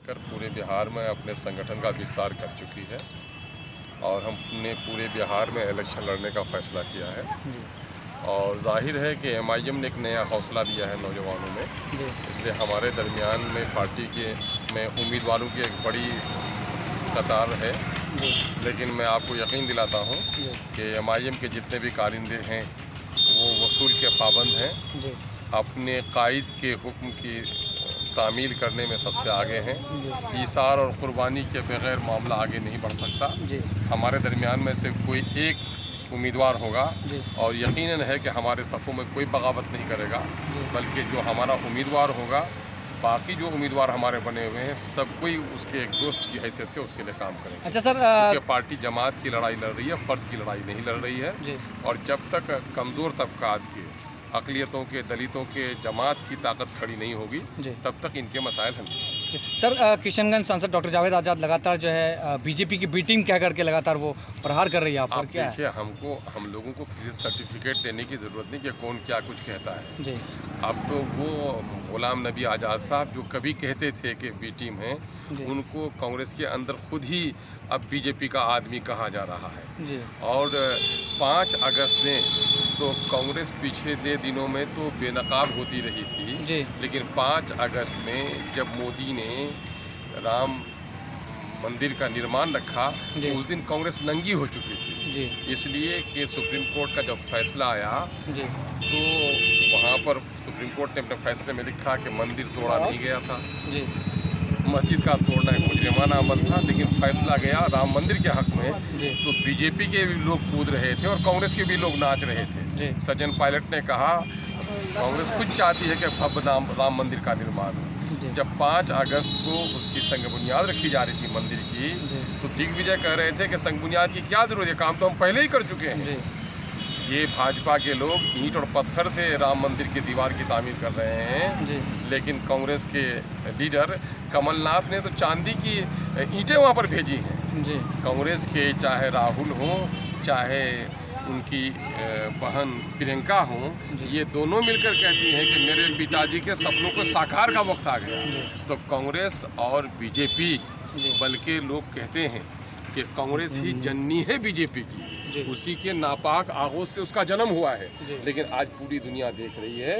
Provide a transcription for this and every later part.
कर पूरे बिहार में अपने संगठन का विस्तार कर चुकी है और हमने पूरे बिहार में इलेक्शन लड़ने का फैसला किया है। और जाहिर है कि MIM ने एक नया हौसला दिया है नौजवानों में, इसलिए हमारे दरमियान में पार्टी के में उम्मीदवारों की एक बड़ी कतार है। लेकिन मैं आपको यकीन दिलाता हूं कि MIM के जितने भी कारिंदे हैं वो वसूल के पाबंद हैं, अपने कायद के हुक्म की तामील करने में सबसे आगे हैं। ईसार और कुर्बानी के बगैर मामला आगे नहीं बढ़ सकता। हमारे दरमियान में से कोई एक उम्मीदवार होगा और यकीनन है कि हमारे सफ़ों में कोई बगावत नहीं करेगा, बल्कि जो हमारा उम्मीदवार होगा, बाकी जो उम्मीदवार हमारे बने हुए हैं सब कोई उसके एक दोस्त की हैसियत से उसके लिए काम करेगा। अच्छा सर, क्योंकि पार्टी जमात की लड़ाई लड़ रही है, फ़र्द की लड़ाई नहीं लड़ रही है। और जब तक कमज़ोर तबकात के, अक़लियतों के, दलितों के, जमात की ताकत खड़ी नहीं होगी, तब तक इनके मसाइल हल नहीं। सर, किशनगंज सांसद डॉक्टर जावेद आज़ाद लगातार जो है बीजेपी की बी टीम क्या करके लगातार वो प्रहार कर रही है। आप क्या देखिए, हम लोगों को किसी सर्टिफिकेट देने की ज़रूरत नहीं कि कौन क्या कुछ कहता है। अब तो वो गुलाम नबी आज़ाद साहब जो कभी कहते थे कि बी टीम है, उनको कांग्रेस के अंदर खुद ही अब बीजेपी का आदमी कहा जा रहा है। और 5 अगस्त ने तो कांग्रेस पिछले दिनों में तो बेनकाब होती रही थी, लेकिन 5 अगस्त में जब मोदी ने राम मंदिर का निर्माण रखा तो उस दिन कांग्रेस नंगी हो चुकी थी। इसलिए कि सुप्रीम कोर्ट का जब फैसला आया तो वहाँ पर सुप्रीम कोर्ट ने अपने फैसले में लिखा कि मंदिर तोड़ा नहीं गया था, मस्जिद का तोड़ना एक मुजरिमाना अमल था, लेकिन फैसला गया राम मंदिर के हक में। तो बीजेपी के भी लोग कूद रहे थे और कांग्रेस के भी लोग नाच रहे थे। सचिन पायलट ने कहा कांग्रेस खुद चाहती है कि भव्य राम मंदिर का निर्माण हो। जब 5 अगस्त को उसकी संग बुनियाद रखी जा रही थी मंदिर की, तो दिग्विजय कह रहे थे कि संग बुनियाद की क्या जरूरत है, काम तो हम पहले ही कर चुके हैं। ये भाजपा के लोग ईंट और पत्थर से राम मंदिर की दीवार की तामीर कर रहे हैं, लेकिन कांग्रेस के लीडर कमलनाथ ने तो चांदी की ईंटें वहाँ पर भेजी हैं। कांग्रेस के चाहे राहुल हों, चाहे उनकी बहन प्रियंका हों, ये दोनों मिलकर कहती हैं कि मेरे पिताजी के सपनों को साकार का वक्त आ गया। तो कांग्रेस और बीजेपी, बल्कि लोग कहते हैं कि कांग्रेस ही जननी है बीजेपी की, उसी के नापाक आगोश से उसका जन्म हुआ है। लेकिन आज पूरी दुनिया देख रही है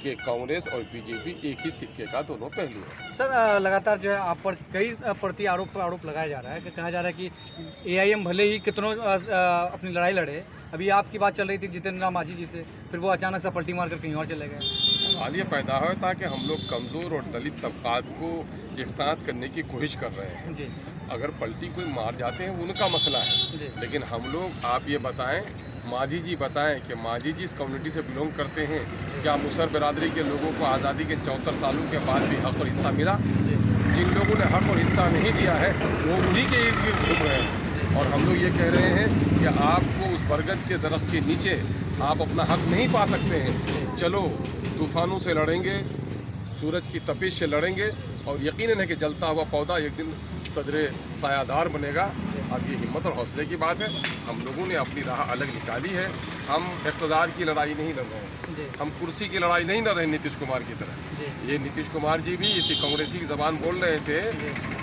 कि कांग्रेस और बीजेपी एक ही सिक्के का दोनों पहलू है। सर, लगातार जो है आप पर कई प्रति आरोप लगाया जा रहा है कि कहा जा रहा है कि AIM भले ही कितनों अपनी लड़ाई लड़े, अभी आपकी बात चल रही थी जितेंद्र राम मांझी जी से, फिर वो अचानक सा पलटी मारकर कहीं और चले गए। सवाल ये पैदा हुआ था कि हम लोग कमज़ोर और दलित तबकात को एक साथ करने की कोशिश कर रहे हैं। अगर पलटी कोई मार जाते हैं उनका मसला है, लेकिन हम लोग, आप ये बताएं, मांझी जी बताएं कि मांझी जी इस कम्युनिटी से बिलोंग करते हैं क्या? मुसहर बिरादरी के लोगों को आज़ादी के 74 सालों के बाद भी हक और हिस्सा मिला? जिन लोगों ने हक और हिस्सा नहीं दिया है वो उन्हीं के इर्द गिर्द घूम रहे हैं। और हम लोग ये कह रहे हैं कि आपको उस बरगद के दरख्त के नीचे आप अपना हक नहीं पा सकते हैं। चलो तूफ़ानों से लड़ेंगे, सूरज की तपिश से लड़ेंगे, और यकीनन है कि जलता हुआ पौधा एक दिन सदरे सायादार बनेगा। अब ये हिम्मत और हौसले की बात है। हम लोगों ने अपनी राह अलग निकाली है। हम इक़्तिदार की लड़ाई नहीं लड़ रहे हैं, हम कुर्सी की लड़ाई नहीं लड़ रहे हैं नीतीश कुमार की तरह। ये नीतीश कुमार जी भी इसी कांग्रेसी की ज़बान बोल रहे थे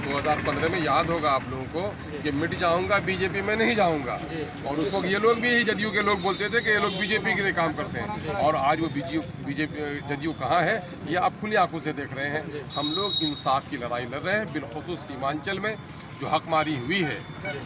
2015 में, याद होगा आप लोगों को, कि मिट जाऊंगा बीजेपी में नहीं जाऊंगा। और उस वक्त ये लोग भी, जदयू के लोग बोलते थे कि ये लोग बीजेपी के लिए काम करते हैं। और आज वो बीजेपी जदयू कहाँ है ये आप खुली आंखों से देख रहे हैं। हम लोग इंसाफ की लड़ाई लड़ रहे हैं। बिलखुसूस सीमांचल में जो हकमारी हुई है,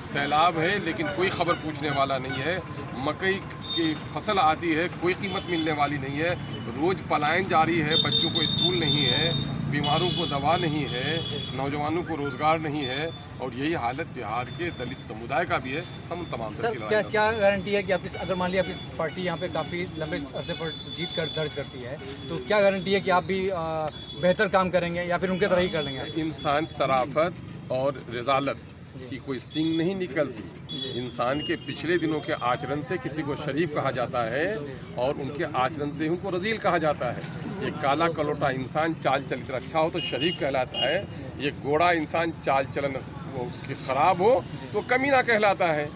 सैलाब है, लेकिन कोई खबर पूछने वाला नहीं है। मकई की फसल आती है, कोई कीमत मिलने वाली नहीं है। रोज़ पलायन जारी है, बच्चों को स्कूल नहीं है, बीमारों को दवा नहीं है, नौजवानों को रोज़गार नहीं है। और यही हालत बिहार के दलित समुदाय का भी है। हम तमाम सर, क्या गारंटी है कि आप अगर मान लिया आप पार्टी यहाँ पे काफ़ी लंबे अरसे पर जीत कर दर्ज करती है, तो क्या गारंटी है कि आप भी बेहतर काम करेंगे या फिर उनके तरह ही कर लेंगे? इंसान शराफत और रिजालत की कोई सींग नहीं निकलती। इंसान के पिछले दिनों के आचरण से किसी को शरीफ कहा जाता है और उनके आचरण से उनको रजील कहा जाता है। ये काला कलोटा इंसान चाल चलन अच्छा हो तो शरीफ कहलाता है। ये गोरा इंसान चाल चलन उसकी ख़राब हो तो कमीना कहलाता है।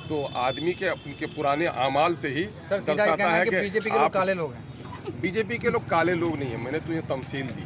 तो आदमी के उनके पुराने आमाल से ही दर्शाता है कि बीजेपी के लोग काले लोग हैं। बीजेपी के लोग काले लोग नहीं हैं। मैंने तुम्हें तमसील दी,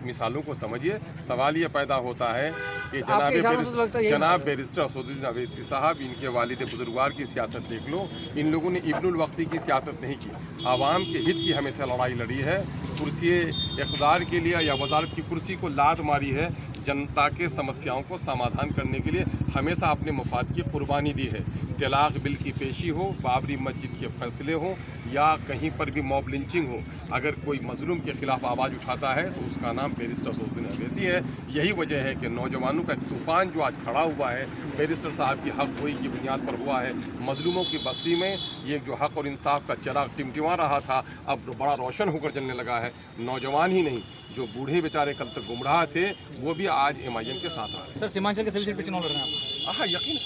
मिसालों को समझिए। सवाल ये पैदा होता है कि आपके हिसाब से तो लगता है यही जनाब बैरिस्टर असदुद्दीन अवैसी साहब, इनके वालिद बुजुर्गवार की सियासत देख लो। इन लोगों ने इब्नुल वक्ती की सियासत नहीं की, आवाम के हित की हमेशा लड़ाई लड़ी है। कुर्सी इक़्तिदार के लिए या वजारत की कुर्सी को लात मारी है। जनता के समस्याओं को समाधान करने के लिए हमेशा अपने मफाद की कुर्बानी दी है। तलाक बिल की पेशी हो, बाबरी मस्जिद के फैसले हो, या कहीं पर भी मॉब लिंचिंग हो, अगर कोई मजलूम के खिलाफ आवाज़ उठाता है तो उसका नाम बैरिस्टर असदुद्दीन अवैसी है। यही वजह है कि नौजवानों का तूफ़ान जो आज खड़ा हुआ है बैरिस्टर साहब की हक गोई की बुनियाद पर हुआ है। मजलूमों की बस्ती में ये जो हक और इंसाफ का चिराग टिमटिमा रहा था, अब बड़ा रोशन होकर जलने लगा है। नौजवान ही नहीं, जो बूढ़े बेचारे कल तक गुमराह थे, वो भी आज MIM के साथ आ रहे हैं। सर, सीमांचल के सिलसिले पर चुनाव लड़ रहे हैं आप? हाँ, यकीन।